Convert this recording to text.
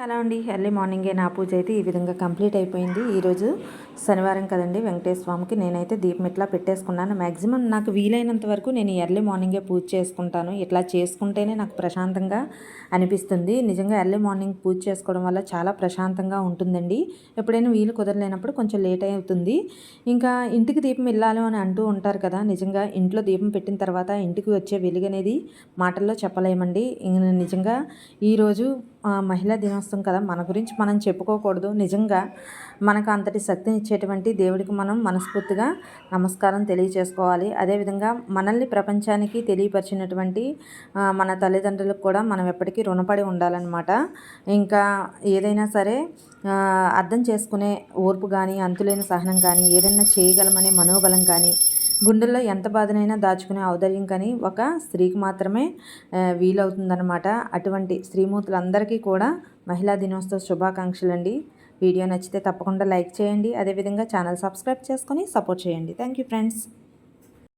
Hello అండి, early మార్నింగే నా పూజ అయితే ఈ విధంగా కంప్లీట్ అయిపోయింది. ఈరోజు శనివారం కదండి, వెంకటేశ్వర స్వామికి నేనైతే దీపం ఇట్లా పెట్టేసుకున్నాను. మ్యాక్సిమం నాకు వీలైనంత వరకు నేను ఎర్లీ మార్నింగే పూజ చేసుకుంటాను. ఇట్లా చేసుకుంటేనే నాకు ప్రశాంతంగా అనిపిస్తుంది. నిజంగా ఎర్లీ మార్నింగ్ పూజ చేసుకోవడం వల్ల చాలా ప్రశాంతంగా ఉంటుందండి. ఎప్పుడైనా వీలు కుదరలేనప్పుడు కొంచెం లేట్ అవుతుంది. ఇంకా ఇంటికి దీపం వెళ్ళాలి అని అంటూ ఉంటారు కదా, నిజంగా ఇంట్లో దీపం పెట్టిన తర్వాత ఇంటికి వచ్చే వెలుగు అనేది మాటల్లో చెప్పలేమండి. నిజంగా ఈరోజు మహిళా దినోత్సవం కదా, మన గురించి మనం చెప్పుకోకూడదు. నిజంగా మనకు అంతటి శక్తిని ఇచ్చేటువంటి దేవుడికి మనం మనస్ఫూర్తిగా నమస్కారం తెలియచేసుకోవాలి. అదేవిధంగా మనల్ని ప్రపంచానికి తెలియపరిచినటువంటి మన తల్లిదండ్రులకు కూడా మనం ఎప్పటికీ రుణపడి ఉండాలన్నమాట. ఇంకా ఏదైనా సరే అర్థం చేసుకునే ఓర్పు కానీ, అంతులేని సహనం కానీ, ఏదైనా చేయగలమనే మనోబలం కానీ, గుండెల్లో ఎంత బాధనైనా దాచుకునే ఔదార్యం కానీ ఒక స్త్రీకి మాత్రమే వీలవుతుందన్నమాట. అటువంటి స్త్రీమూర్తులందరికీ కూడా మహిళా దినోత్సవ శుభాకాంక్షలు అండి. వీడియో నచ్చితే తప్పకుండా లైక్ చేయండి. అదేవిధంగా ఛానల్ సబ్స్క్రైబ్ చేసుకొని సపోర్ట్ చేయండి. Thank you friends.